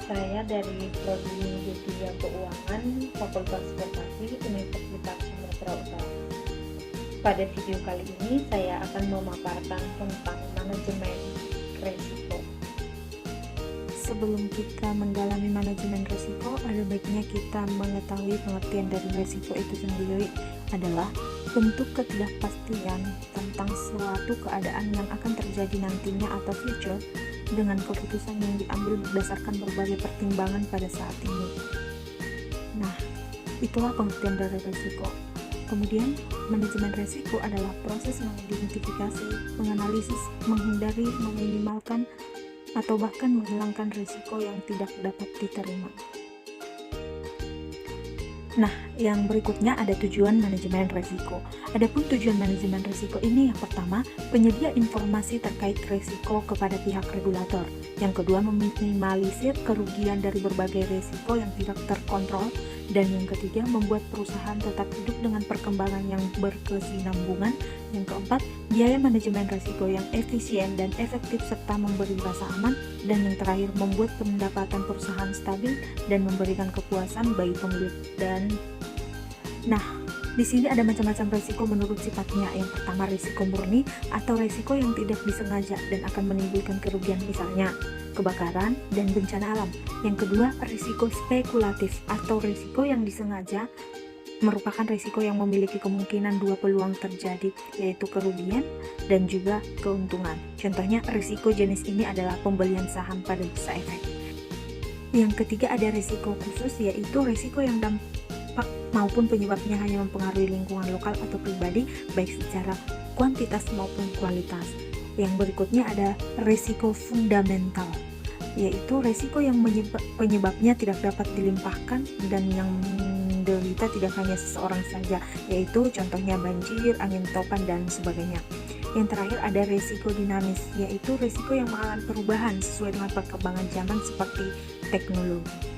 Saya dari Prodi Media Keuangan, Fakultas Koperasi, Universitas Sumatera Utara. Pada video kali ini, saya akan memaparkan tentang manajemen risiko. Sebelum kita mendalami manajemen risiko, ada baiknya kita mengetahui pengertian dari risiko itu sendiri adalah bentuk ketidakpastian tentang suatu keadaan yang akan terjadi nantinya atau future dengan keputusan yang diambil berdasarkan berbagai pertimbangan pada saat ini. Nah, itulah pengertian dari risiko. Kemudian, manajemen risiko adalah proses mengidentifikasi, menganalisis, menghindari, meminimalkan, atau bahkan menghilangkan risiko yang tidak dapat diterima. Nah, yang berikutnya ada tujuan manajemen risiko. Adapun tujuan manajemen risiko ini yang pertama, penyedia informasi terkait risiko kepada pihak regulator. Yang kedua, meminimalisir kerugian dari berbagai risiko yang tidak terkontrol. Dan yang ketiga, membuat perusahaan tetap hidup dengan perkembangan yang berkesinambungan. Yang keempat, biaya manajemen risiko yang efisien dan efektif serta memberi rasa aman. Dan yang terakhir, membuat pendapatan perusahaan stabil dan memberikan kepuasan bagi pemilik. Di sini ada macam-macam risiko menurut sifatnya. Yang pertama, risiko murni atau risiko yang tidak disengaja dan akan menimbulkan kerugian, misalnya kebakaran dan bencana alam. Yang kedua, risiko spekulatif atau risiko yang disengaja, merupakan risiko yang memiliki kemungkinan dua peluang terjadi, yaitu kerugian dan juga keuntungan. Contohnya, risiko jenis ini adalah pembelian saham pada bursa efek. Yang ketiga, ada risiko khusus, yaitu risiko yang dampak maupun penyebabnya hanya mempengaruhi lingkungan lokal atau pribadi, baik secara kuantitas maupun kualitas. Yang berikutnya ada risiko fundamental, yaitu risiko yang penyebabnya tidak dapat dilimpahkan dan yang menderita tidak hanya seseorang saja, yaitu contohnya banjir, angin topan, dan sebagainya. Yang terakhir ada risiko dinamis, yaitu risiko yang mengalami perubahan sesuai dengan perkembangan zaman seperti teknologi.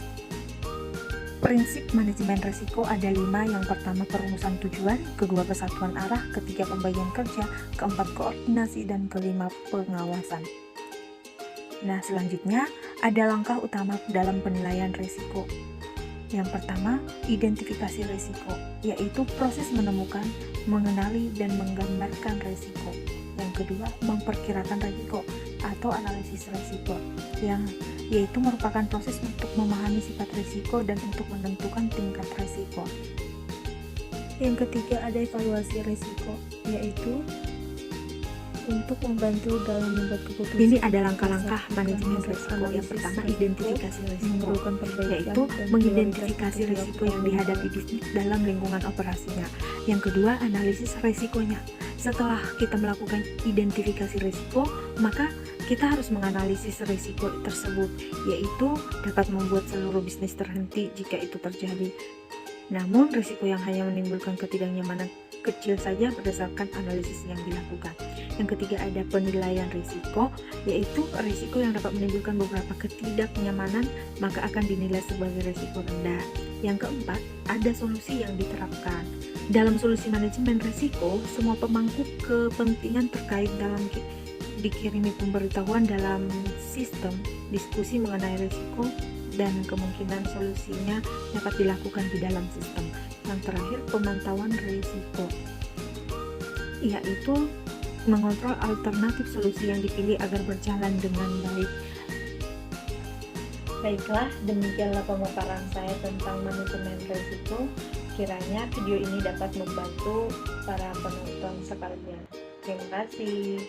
Prinsip manajemen risiko ada 5. Yang pertama, perumusan tujuan. Kedua, kesatuan arah. Ketiga, pembagian kerja. Keempat, koordinasi. Dan kelima, pengawasan. Nah, selanjutnya ada langkah utama dalam penilaian risiko. Yang pertama, identifikasi risiko, yaitu proses menemukan, mengenali, dan menggambarkan risiko. Yang kedua, memperkirakan risiko atau analisis risiko, yaitu merupakan proses untuk memahami sifat risiko dan untuk menentukan tingkat risiko. Yang ketiga, ada evaluasi risiko, yaitu untuk membantu dalam membuat keputusan. Ini ada langkah-langkah manajemen risiko. Yang pertama, identifikasi risiko, yaitu mengidentifikasi risiko yang dihadapi bisnis dalam lingkungan operasinya. Yang kedua, analisis risikonya. Setelah kita melakukan identifikasi risiko, maka kita harus menganalisis risiko tersebut, yaitu dapat membuat seluruh bisnis terhenti jika itu terjadi. Namun, risiko yang hanya menimbulkan ketidaknyamanan kecil saja berdasarkan analisis yang dilakukan. Yang ketiga, ada penilaian risiko, yaitu risiko yang dapat menimbulkan beberapa ketidaknyamanan maka akan dinilai sebagai risiko rendah. Yang keempat, ada solusi yang diterapkan. Dalam solusi manajemen risiko, semua pemangku kepentingan terkait dalam dikirimi pemberitahuan dalam sistem diskusi mengenai risiko dan kemungkinan solusinya dapat dilakukan di dalam sistem. Yang terakhir, pemantauan risiko, yaitu mengontrol alternatif solusi yang dipilih agar berjalan dengan baik. Baiklah, demikianlah pemaparan saya tentang manajemen risiko. Kiranya video ini dapat membantu para penonton sekalian. Terima kasih.